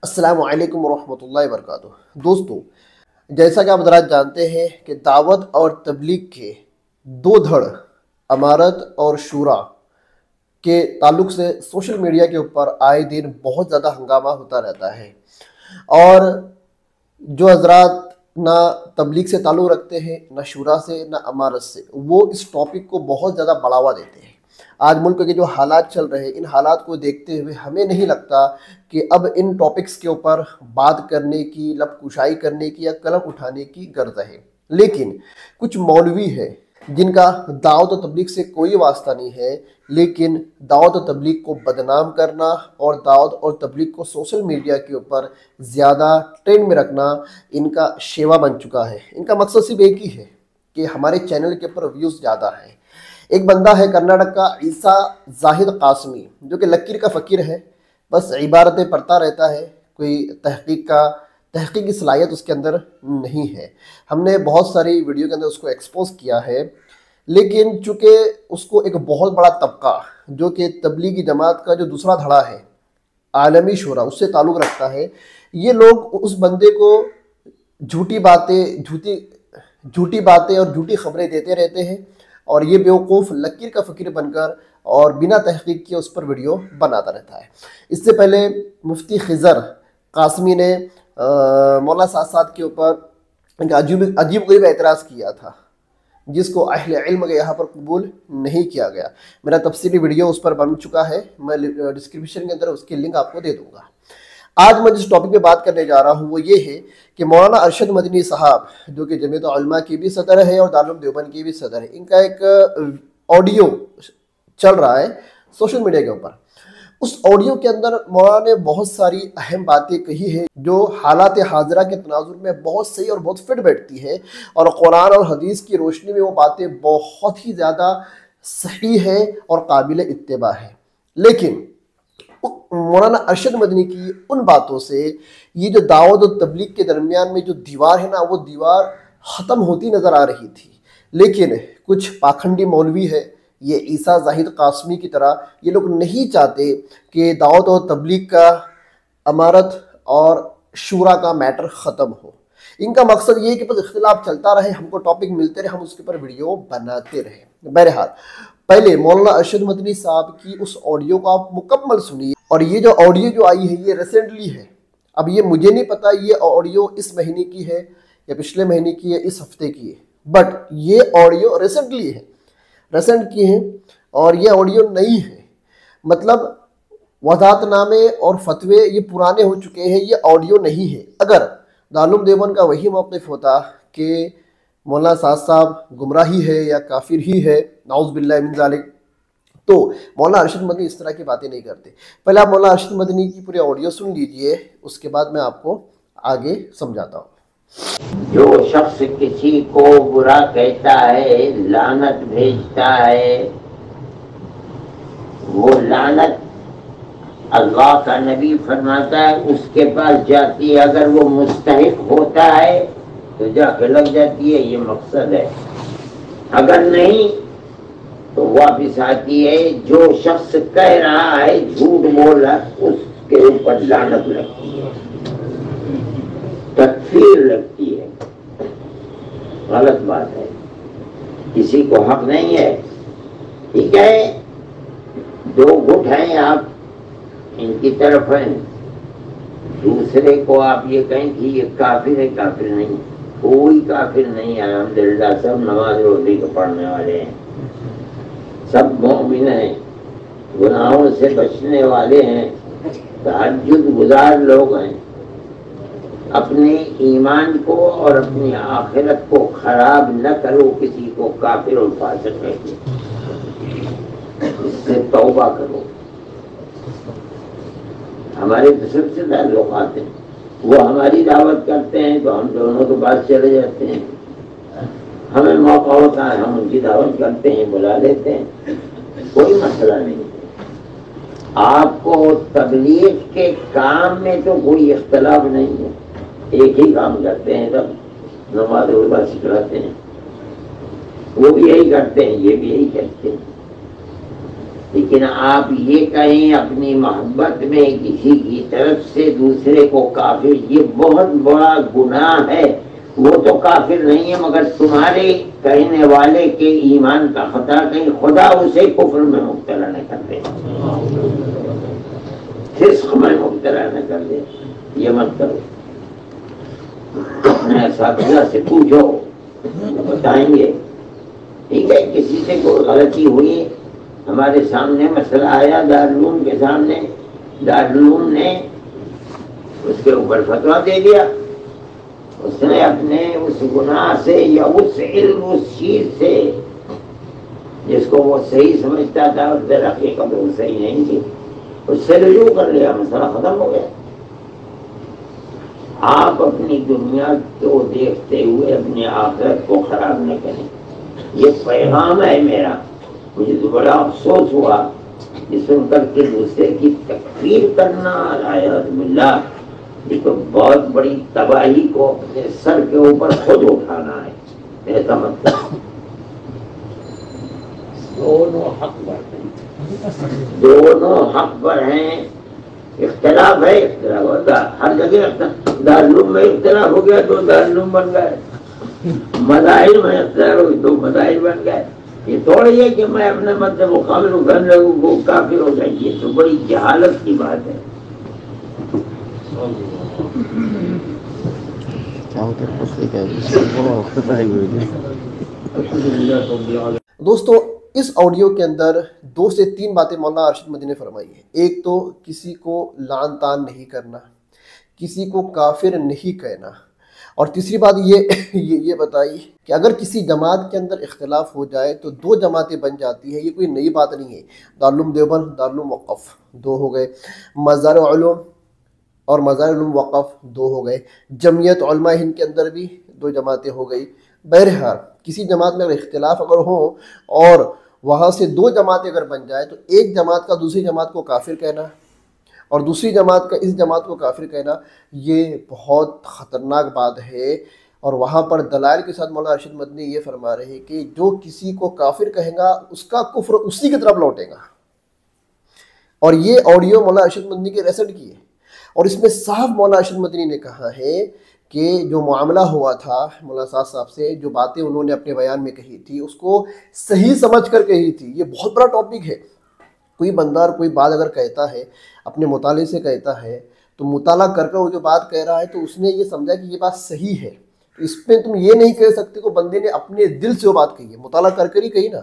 अस्सलामु अलैकुम वरहमतुल्लाहि वबरकातुहू। दोस्तों, जैसा कि आप हज़रात जानते हैं कि दावत और तबलीग के दो धड़ अमारत और शूरा के ताल्लुक से सोशल मीडिया के ऊपर आए दिन बहुत ज़्यादा हंगामा होता रहता है। और जो हज़रात ना तबलीग से ताल्लुक़ रखते हैं, ना शूरा से, ना अमारत से, वो इस टॉपिक को बहुत ज़्यादा बढ़ावा देते हैं। आज मुल्क के जो हालात चल रहे हैं, इन हालात को देखते हुए हमें नहीं लगता कि अब इन टॉपिक्स के ऊपर बात करने की, लब कुशाई करने की या कलम उठाने की गर्ज है। लेकिन कुछ मौलवी है जिनका दावत और तबलीग से कोई वास्ता नहीं है, लेकिन दावत और तबलीग को बदनाम करना और दावत और तबलीग को सोशल मीडिया के ऊपर ज़्यादा ट्रेंड में रखना इनका शेवा बन चुका है। इनका मकसद सिर्फ एक ही है कि हमारे चैनल के ऊपर व्यूज़ ज़्यादा है। एक बंदा है कर्नाटक का ईसा जाहिद कासमी, जो कि लकीर का फ़कीर है, बस इबारतें पढ़ता रहता है, कोई तहकीक की सलाहियत उसके अंदर नहीं है। हमने बहुत सारी वीडियो के अंदर उसको एक्सपोज किया है, लेकिन चूँकि उसको एक बहुत बड़ा तबका जो कि तबलीगी जमात का जो दूसरा धड़ा है, आलमी शूरा, उससे ताल्लुक़ रखता है, ये लोग उस बंदे को झूठी बातें और झूठी खबरें देते रहते हैं और ये बेवकूफ़ लकीर का फ़कीर बनकर और बिना तहकीक के उस पर वीडियो बनाता रहता है। इससे पहले मुफ्ती खिज़र कासमी ने मौलाना साद के ऊपर एक अजीब गरीब एतराज़ किया था, जिसको अहले इल्म के यहाँ पर कबूल नहीं किया गया। मेरा तफसीली वीडियो उस पर बन चुका है, मैं डिस्क्रिप्शन के अंदर उसकी लिंक आपको दे दूँगा। आज मैं जिस टॉपिक पे बात करने जा रहा हूँ वो ये है कि मौलाना अरशद मदनी साहब, जो कि जमीयत उलमा की भी सदर है और दारुल उलूम देवबंद की भी सदर है, इनका एक ऑडियो चल रहा है सोशल मीडिया के ऊपर। उस ऑडियो के अंदर मौलाना ने बहुत सारी अहम बातें कही है जो हालात हाजिरा के तनाजुर में बहुत सही और बहुत फिट बैठती है, और कुरान और हदीस की रोशनी में वो बातें बहुत ही ज़्यादा सही है और काबिल इत्तिबा है। लेकिन मौलाना अरशद मदनी की उन बातों से ये जो दावत और तबलीग के दरमियान में जो दीवार है ना, वो दीवार ख़त्म होती नज़र आ रही थी। लेकिन कुछ पाखंडी मौलवी है, ये ईसा जाहिद कासमी की तरह, ये लोग नहीं चाहते कि दावत और तबलीग का, अमारत और शूरा का मैटर ख़त्म हो। इनका मकसद ये है कि बस इख्तिलाफ चलता रहे, हमको टॉपिक मिलते रहे, हम उसके ऊपर वीडियो बनाते रहें। बहरहाल, पहले मौलाना अरशद मदनी साहब की उस ऑडियो को आप मुकम्मल सुनिए। और ये जो ऑडियो जो आई है ये रिसेंटली है। अब ये मुझे नहीं पता ये ऑडियो इस महीने की है या पिछले महीने की है, इस हफ्ते की है, बट ये ऑडियो रिसेंटली है, रिसेंट की है और ये ऑडियो नई है। मतलब वज़ातनामे और फतवे ये पुराने हो चुके हैं, ये ऑडियो नहीं है। अगर दारुल उलूम देवबंद का वही मौक़िफ़ होता कि मौलाना साहब गुमराही है या काफिर ही है, नाउज़ बिल्लाहि मिन ज़ालिक, तो मौलाना अरशद मदनी इस तरह की बातें नहीं करते। पहले आप मौलाना अरशद मदनी की पूरी ऑडियो सुन लीजिए, उसके बाद मैं आपको आगे समझाता हूँ। जो शख्स किसी को बुरा कहता है, लानत भेजता है, वो लानत अल्लाह का नबी फरमाता है उसके पास जाती है। अगर वो मुस्तहिक होता है तो जाके लग जाती है, ये मकसद है। अगर नहीं तो वापिस आती है। जो शख्स कह रहा है, झूठ बोल रहा है, उसके ऊपर लानत लगती है, तकफीर लगती है। गलत बात है, किसी को हक नहीं है। ठीक है, दो गुट हैं, आप इनकी तरफ हैं, दूसरे को आप ये कहें कि ये काफिर है, काफिर नहीं, कोई काफिर नहीं है। अल्हम्दुलिल्लाह सब नमाज रोज़ी को पढ़ने वाले हैं, सब मोमिन हैं, गुनाहों से बचने वाले हैं, तहज्जुद गुजार लोग हैं। अपने ईमान को और अपनी आखिरत को खराब न करो किसी को काफिर और फासिक कहते, इससे तौबा करो। हमारे तो सबसे ताल्लुकात हैं, वो हमारी दावत करते हैं तो हम दोनों के पास चले जाते हैं, हमें मौका होता है हम उनकी दावत करते हैं, बुला लेते हैं, कोई मसला नहीं है। आपको तबलीग के काम में तो कोई इख्तलाफ नहीं है, एक ही काम करते हैं, सब नमाज रोज़ा सिखलाते हैं, वो भी यही करते हैं, ये भी यही करते हैं। लेकिन आप ये कहें अपनी मोहब्बत में किसी की तरफ से दूसरे को काफिर, ये बहुत बड़ा गुनाह है। वो तो काफिर नहीं है, मगर तुम्हारे कहने वाले के ईमान का खतरा, कहीं खुदा उसे कुफ्र में मुब्तला न कर दे, फिस्क में मुब्तला न कर दे। ये मत करो। अपने साथिया से पूछो, बताएंगे। ठीक है, किसी से कोई गलती हुई, हमारे सामने मसला आया दारुल के सामने, दारुल ने उसके ऊपर फतवा दे दिया। उसने अपने उस गुनाह से या उस इल्म, उस चीज से जिसको वो सही समझता था, उस तरह कब वो सही नहीं थी, उससे रुजू कर लिया, मसला खत्म हो गया। आप अपनी दुनिया को देखते हुए अपनी आखिरत को खराब न करें। ये पैगाम है मेरा। मुझे तो बड़ा अफसोस हुआ कि सुनकर के दूसरे की तकफीर करना, अल्लाह, ये तो बहुत बड़ी तबाही को अपने सर के ऊपर खुद उठाना है। ऐसा मतलब दोनों हक पर हैं, दोनों हक पर हैं। इख्तिलाफ है, इख्तिलाफ होता हर जगह। दारुल में इख्तिलाफ हो गया तो दारुल बन गए, मदाहिल में इख्तिलाफ हो गया तो मदाहिल बन गए। ये थोड़ी है कि मैं अपने मत मुकाबले कर लगूं वो काफिर हो जाइए, तो बड़ी जहालत की बात है। दोस्तों, इस ऑडियो के अंदर 2 से 3 बातें मौलाना अरशद मदनी ने फरमाई है। एक तो किसी को लान तान नहीं करना, किसी को काफिर नहीं कहना, और तीसरी बात ये बताई कि अगर किसी जमात के अंदर इख्तिलाफ हो जाए तो 2 जमातें बन जाती है। ये कोई नई बात नहीं है। दारुल देवबंद, दारुल वक़फ़ 2 हो गए, मज़ार उलूम और मज़ार उलूम वक़फ़ 2 हो गए, जमियत उलमा हिंद के अंदर भी 2 जमातें हो गई। बहरहाल किसी जमात में अगर इख्तिलाफ अगर हो और वहाँ से 2 जमातें अगर बन जाए तो एक जमात का दूसरी जमात को काफिर कहना और दूसरी जमात का इस जमात को काफिर कहना, ये बहुत ख़तरनाक बात है। और वहाँ पर दलाइल के साथ मौलाना अरशद मदनी ये फरमा रहे हैं कि जो किसी को काफिर कहेगा उसका कुफ्र उसी की तरफ लौटेगा। और ये ऑडियो मौलाना अरशद मदनी के रेसेंट की है, और इसमें साफ मौलाना अरशद मदनी ने कहा है कि जो मामला हुआ था मौलाना साहब से, जो बातें उन्होंने अपने बयान में कही थी उसको सही समझ कर कही थी। ये बहुत बड़ा टॉपिक है। कोई बंदा और कोई बात अगर कहता है, अपने मुताले से कहता है, तो मुताला कर वो जो बात कह रहा है तो उसने ये समझा कि ये बात सही है। तो इसमें तुम ये नहीं कह सकते कि बंदे ने अपने दिल से वो बात कही है, मुताला कर ही कही ना।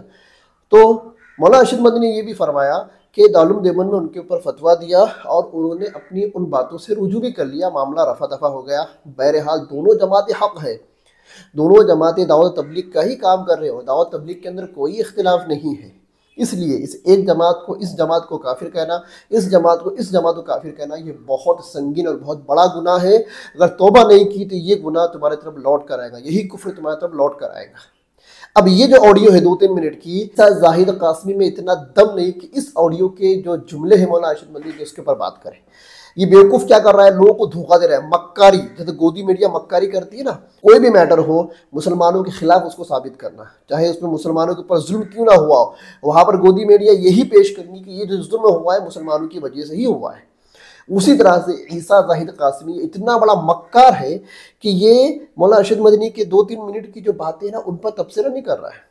तो मौलाना अरशद मदनी ने ये भी फरमाया कि दारुल देवबंद ने उनके ऊपर फतवा दिया और उन्होंने अपनी उन बातों से रुजू भी कर लिया, मामला रफा दफा हो गया। बहरहाल दोनों जमातें हक है, दोनों जमातें दावत तबलीग का ही काम कर रहे हो, दावत तबलीग के अंदर कोई इख्तिलाफ नहीं है। इसलिए इस एक जमात को इस जमात को काफिर कहना, इस जमात को इस जमात को काफिर कहना, ये बहुत संगीन और बहुत बड़ा गुनाह है। अगर तौबा नहीं की तो ये गुनाह तुम्हारे तरफ लौट कर आएगा, यही कुफ्र तुम्हारे तरफ लौट कर आएगा। अब ये जो ऑडियो है 2-3 मिनट की, जाहिद कासमी में इतना दम नहीं कि इस ऑडियो के जो जुमले हैं मौलाना अरशद मदनी के उसके ऊपर बात करें। ये बेवकूफ़ क्या कर रहा है, लोगों को धोखा दे रहा है, मक्कारी, जैसे गोदी मीडिया मक्कारी करती है ना। कोई भी मैटर हो मुसलमानों के खिलाफ उसको साबित करना, चाहे उसमें मुसलमानों के ऊपर जुल्म क्यों ना हुआ हो, वहाँ पर गोदी मीडिया यही पेश करनी कि ये जो जुल्म हुआ है मुसलमानों की वजह से ही हुआ है। उसी तरह से ईसा जाहिद कासमी इतना बड़ा मक्कार है कि ये मौलाना अरशद मदनी के 2-3 मिनट की जो बातें ना उन पर तबसरा नहीं कर रहा है,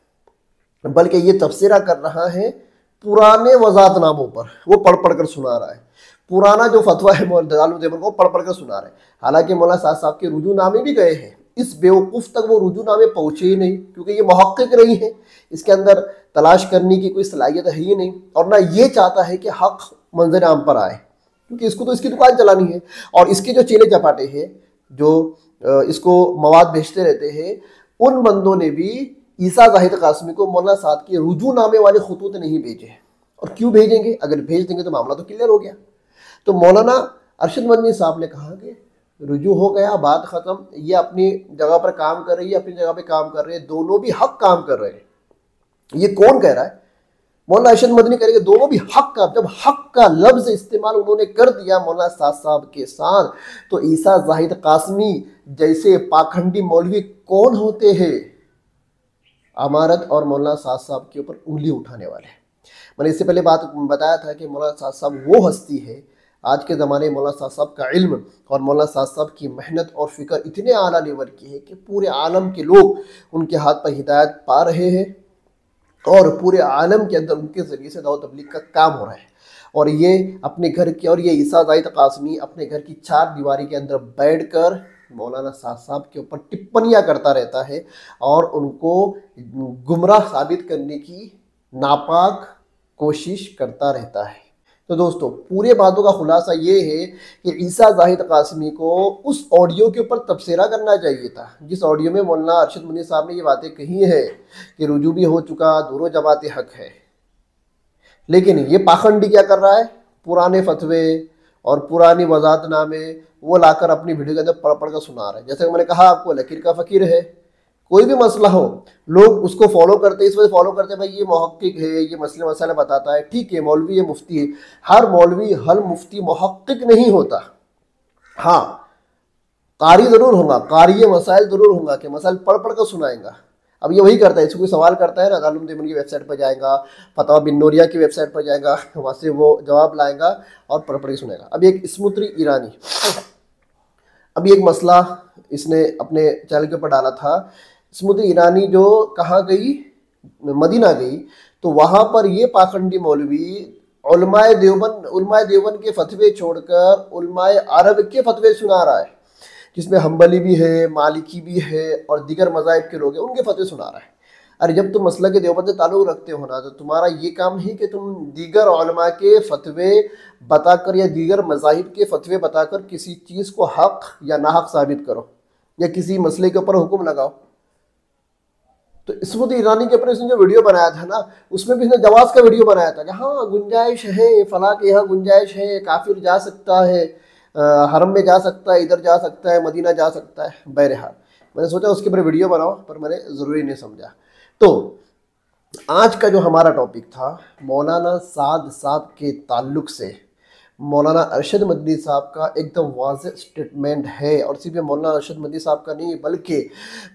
बल्कि ये तबसरा कर रहा है पुराने वजात नामों पर। वो पढ़ कर सुना रहा है, पुराना जो फतवा है दारुल देवबंद को पढ़ कर सुना रहा है। हालांकि मौलाना साहब के रुजूनामे भी गए हैं, इस बेवकूफ़ तक वो रुजूनामे पहुँचे ही नहीं, क्योंकि ये मुहक्किक नहीं है, इसके अंदर तलाश करने की कोई सलाहियत है ही नहीं, और ना ये चाहता है कि हक मंजर आम पर आए, क्योंकि इसको तो इसकी दुकान चलानी है। और इसके जो चेले चपाटे हैं जो इसको मवाद भेजते रहते हैं, उन बंदों ने भी ईसा जाहिद कासमी को मौलाना साहब के रुजूनामे वाले खतूत नहीं भेजे। और क्यों भेजेंगे, अगर भेज देंगे तो मामला तो क्लियर हो गया। तो मौलाना अरशद मदनी साहब ने कहा कि रुजू हो गया, बात ख़त्म, ये अपनी जगह पर काम कर रही है, अपनी जगह पर काम कर रहे हैं, दोनों भी हक काम कर रहे हैं। ये कौन कह रहा है, मौलाना अरशद मदनी करेंगे, दोनों भी हक का, जब हक का लफ्ज़ इस्तेमाल उन्होंने कर दिया मौलाना साहब के साथ, तो ईसा जाहिद कासमी जैसे पाखंडी मौलवी कौन होते हैं अमारत और मौलाना साहब के ऊपर उंगली उठाने वाले। मैंने इससे पहले बात बताया था कि मौलाना साद साहब वो हस्ती है, आज के ज़माने में मौलाना साद साहब का इल्म और मौलाना साद साहब की मेहनत और फ़िक्र इतने आला लेवल की है कि पूरे आलम के लोग उनके हाथ पर हिदायत पा रहे हैं और पूरे आलम के अंदर उनके ज़रिए से दावत तबलीग का काम हो रहा है। और ये अपने घर की, और ये ईसा ज़ाहिद कासमी अपने घर की 4 दीवारी के अंदर बैठकर मौलाना साद साहब के ऊपर टिप्पणियाँ करता रहता है और उनको गुमराह साबित करने की नापाक कोशिश करता रहता है। तो दोस्तों, पूरे बातों का खुलासा ये है कि ईसा ज़ाहिद कासमी को उस ऑडियो के ऊपर तबसरा करना चाहिए था जिस ऑडियो में मौलाना अरशद मदनी साहब ने ये बातें कही है कि रुजू भी हो चुका, दोनों जमातें हक है। लेकिन ये पाखंडी क्या कर रहा है, पुराने फतवे और पुरानी वजातनामे वो लाकर अपनी वीडियो के अंदर पढ़ पढ़ कर सुना रहे हैं। जैसे मैंने कहा आपको, लकीर का फ़कीर है, कोई भी मसला हो लोग उसको फॉलो करते हैं, इस वजह फॉलो करते हैं भाई ये मुहक्किक है, ये मसले मसाले बताता है, ठीक है मौलवी है, मुफ्ती है। हर मौलवी हर मुफ्ती मुहक्किक नहीं होता। हाँ, कारी ज़रूर होगा, कारी मसाइल ज़रूर होगा कि मसाइल पढ़ पढ़ कर सुनाएगा। अब ये वही करता है, इसको कोई सवाल करता है ना, दारुल देवन की वेबसाइट पर जाएगा, फतवा बिन नूरिया की वेबसाइट पर जाएगा, वहाँ से वो जवाब लाएगा और पढ़ पढ़ के सुनाएगा। अब एक स्मृति ईरानी, अभी एक मसला इसने अपने चैनल के ऊपर डाला था। स्मृति ईरानी जो कहाँ गई, मदीना गई, तो वहाँ पर ये पाखंडी मौलवी उलमाए देवबंद के फतवे छोड़कर उलमाए अरब के फतवे सुना रहा है, जिसमें हम्बली भी है, मालिकी भी है और दीगर मज़ाहिब के लोग हैं, उनके फतवे सुना रहा है। अरे जब तुम मसला के देवबंद से ताल्लुक़ रखते हो ना, तो तुम्हारा ये काम नहीं कि तुम दीगर उलमा के फतवे बताकर या दीगर मज़ाहिब के फतवे बताकर किसी चीज़ को हक या नाहक साबित करो या किसी मसले के ऊपर हुक्म लगाओ। तो स्मृति ईरानी के ऊपर इसने जो वीडियो बनाया था ना, उसमें भी इसने जवाज़ का वीडियो बनाया था कि हाँ गुंजाइश है, फला के यहाँ गुंजाइश है, काफिर जा सकता है, हरम में जा सकता है, इधर जा सकता है, मदीना जा सकता है। बहरहाल मैंने सोचा उसके ऊपर वीडियो बनाओ, पर मैंने ज़रूरी नहीं समझा। तो आज का जो हमारा टॉपिक था मौलाना साद साहब के ताल्लुक़ से, मौलाना अरशद मदनी साहब का एकदम वाज़ेह स्टेटमेंट है, और सिर्फ मौलाना अरशद मदनी साहब का नहीं बल्कि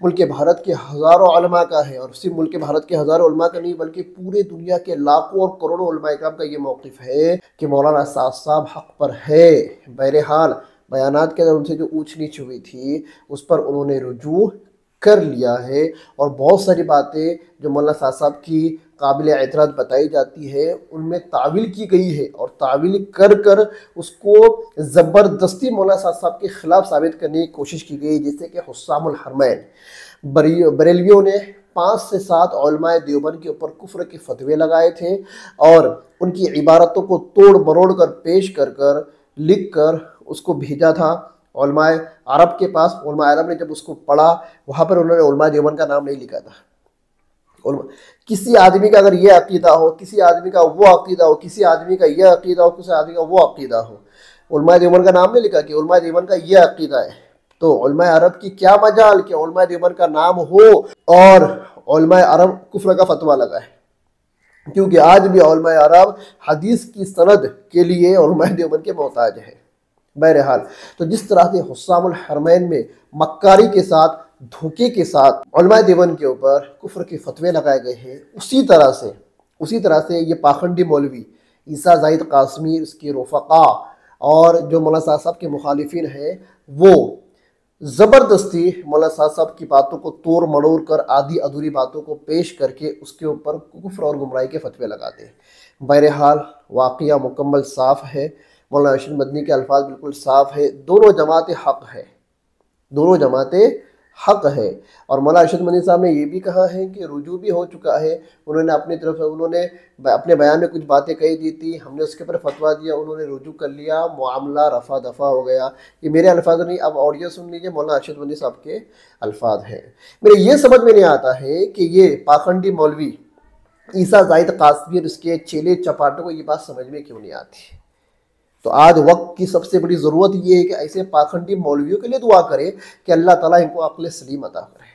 मुल्क भारत के हज़ारों उलमा का है, और सिर्फ मुल्क भारत के हज़ारों उलमा का नहीं बल्कि पूरे दुनिया के लाखों और करोड़ों उलमा इकराम का ये मौक़िफ़ है कि मौलाना साद साहब हक़ पर है। बहरहाल बयानात के अंदर उनसे जो ऊँच नीच हुई थी उस पर उन्होंने रुजू कर लिया है, और बहुत सारी बातें जो मौलाना साद साहब की काबिल एतराज़ बताई जाती है उनमें तावील की गई है, और तावील कर कर उसको ज़बरदस्ती मौलाना साद साहब के ख़िलाफ़ साबित करने की कोशिश की गई। जैसे कि हुस्सामुल हरमैन बरेलवियों ने 5 से 7 उलमाए देवबंद के ऊपर कुफ्र के फतवे लगाए थे और उनकी इबारतों को तोड़ मरोड़ कर पेश कर कर लिख कर उसको भेजा था उलमाए अरब के पास। उलमाए अरब ने जब उसको पढ़ा, वहाँ पर उन्होंने उलमाए देवबंद का नाम नहीं लिखा था। किसी आदमी का अगर ये अकीदा हो, किसी आदमी का वो अकीदा हो, किसी आदमी का ये अकीदा हो, किसी आदमी का वो अकीदा हो, उलमाए देवबंद का नाम नहीं लिखा कि उलमाए देवबंद का ये अकीदा है, तो उलमाए अरब की क्या मजाल कि उलमाए देवबंद का नाम हो और उलमाए अरब कुफ्र का फतवा लगाए, क्योंकि आज भी उलमाए अरब हदीस की सनद के लिए उलमाए देवबंद के मोहताज है। बहरहाल, तो जिस तरह से हुस्सामुल हरमैन में मक्कारी के साथ, धोखे के साथ उलमाए देवबंद के ऊपर कुफ्र के फतवे लगाए गए हैं, उसी तरह से ये पाखंडी मौलवी ईसा ज़ाहिद कासमी, उसके रफ़क़ा और जो मौलाना साहब के मुखालिफिन हैं, वो ज़बरदस्ती मौलाना साहब की बातों को तोड़ मड़ोड़ कर आधी अधूरी बातों को पेश करके उसके ऊपर कुफ्र और गुमराही के फतवे लगाते हैं। बहरहाल वाक़या मुकम्मल साफ़ है, मौलाना अरशद मदनी के अल्फाज बिल्कुल साफ़ है, दोनों जमातें हक़ है, दोनों जमातें हक़ है। और मौलाना अरशद मदनी साहब ने ये भी कहा है कि रुजू भी हो चुका है। उन्होंने अपनी तरफ से उन्होंने अपने बयान में कुछ बातें कही दी थी, हमने उसके ऊपर फतवा दिया, उन्होंने रुजू कर लिया, मामला रफ़ा दफ़ा हो गया। ये मेरे अल्फाज नहीं, अब ऑडियो सुन लीजिए, मौलाना अरशद मदनी साहब के अल्फाज हैं। मेरे ये समझ में नहीं आता है कि ये पाखंडी मौलवी ईसा ज़ाहिद कासमी और उसके चेले चपाटों को ये बात समझ में क्यों नहीं आती। तो आज वक्त की सबसे बड़ी ज़रूरत ये है कि ऐसे पाखंडी मौलवियों के लिए दुआ करें कि अल्लाह ताला इनको अक्ल सलीम अता करे।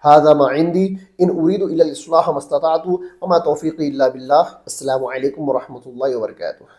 हाज़ा मा इंदी इन उरीदु इल्ला इस्लाह मस्तताअतु व मा तौफ़ीक़ी इल्ला बिल्लाह। अस्सलामु अलैकुम व रहमतुल्लाहि व बरकातुहू।